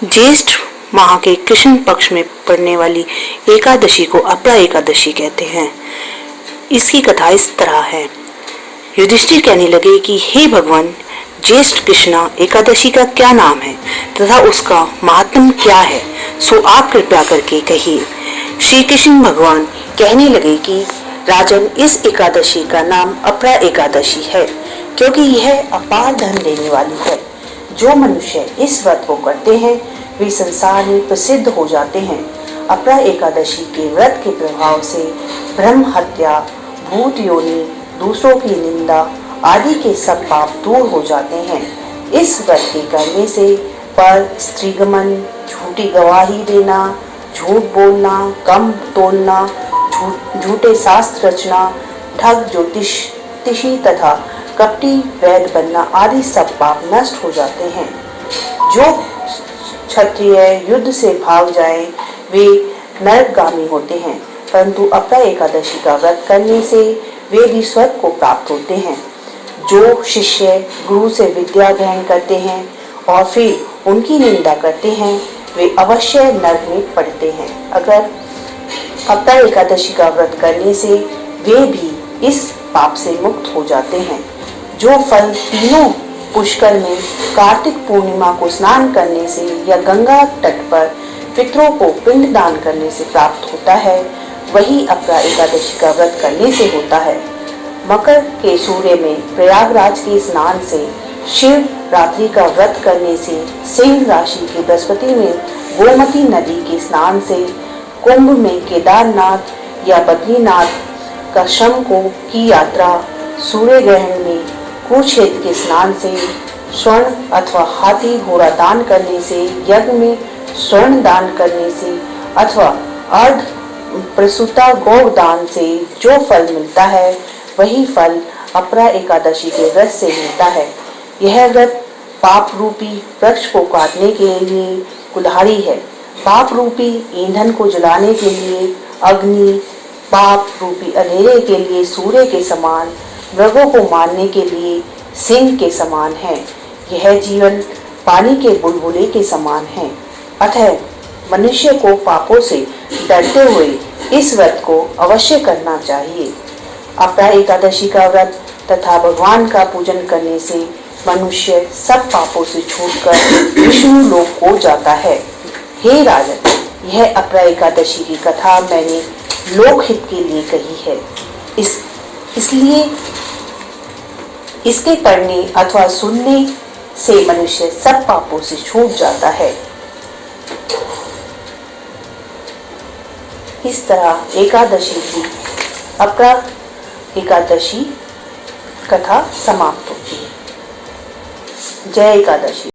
ज्येष्ठ माह के कृष्ण पक्ष में पड़ने वाली एकादशी को अपरा एकादशी कहते हैं। इसकी कथा इस तरह है। युधिष्ठिर कहने लगे कि हे भगवान, ज्येष्ठ कृष्णा एकादशी का क्या नाम है तथा उसका महात्म क्या है, सो आप कृपया करके कहिए। श्री कृष्ण भगवान कहने लगे कि राजन, इस एकादशी का नाम अपरा एकादशी है, क्योंकि यह अपार धन देने वाली है। जो मनुष्य इस व्रत को करते हैं वे संसार में प्रसिद्ध हो जाते हैं। अपरा एकादशी के व्रत के प्रभाव से ब्रह्म हत्या, भूत योनि, दूसरों की निंदा आदि के सब पाप दूर हो जाते हैं। इस व्रत के करने से पर स्त्रीगमन, झूठी गवाही देना, झूठ बोलना, कम तोलना, झूठे शास्त्र रचना, ठग ज्योतिषी तथा कपटी वैद्य बनना आदि सब पाप नष्ट हो जाते हैं। जो क्षत्रिय युद्ध से भाग जाए वे नरकगामी होते हैं, परंतु अपरा एकादशी का व्रत करने से वे भी स्वर्ग को प्राप्त होते हैं। जो शिष्य गुरु से विद्या ग्रहण करते हैं और फिर उनकी निंदा करते हैं वे अवश्य नरक में पड़ते हैं। अगर अपरा एकादशी का व्रत करने से वे भी इस पाप से मुक्त हो जाते हैं। जो फल तीनों पुष्कर में कार्तिक पूर्णिमा को स्नान करने से या गंगा तट पर पितरों को पिंड दान करने से प्राप्त होता है, वही अपरा एकादशी का व्रत करने से होता है। मकर के सूर्य में प्रयागराज के स्नान से, शिव रात्रि का व्रत करने से, सिंह राशि के बृहस्पति में गोमती नदी के स्नान से, कुंभ में केदारनाथ या बद्रीनाथ का श्रम की यात्रा, सूर्य ग्रहण में कुरुक्षेत्र के स्नान से, स्वर्ण अथवा हाथी घोड़ा दान करने से, यज्ञ में स्वर्ण दान करने से अथवा अर्ध प्रसूता गौ दान से जो फल मिलता है वही फल अपरा एकादशी के व्रत से मिलता है। यह व्रत पाप रूपी वृक्ष को काटने के लिए कुल्हाड़ी है। पाप रूपी ईंधन को जलाने के लिए अग्नि, पाप रूपी अंधेरे के लिए सूर्य के समान, मृगों को मारने के लिए सिंह के समान है। यह जीवन पानी के बुलबुले के समान है। अतः मनुष्य को पापों से डरते हुए इस व्रत को अवश्य करना चाहिए। अपरा एकादशी का व्रत तथा भगवान का पूजन करने से मनुष्य सब पापों से छूटकर विष्णु लोक को जाता है। हे राजन, यह अपरा एकादशी की कथा मैंने लोकहित के लिए कही है। इसलिए इसके पढ़ने अथवा सुनने से मनुष्य सब पापों से छूट जाता है। इस तरह एकादशी की अपरा एकादशी कथा समाप्त होती है। जय एकादशी।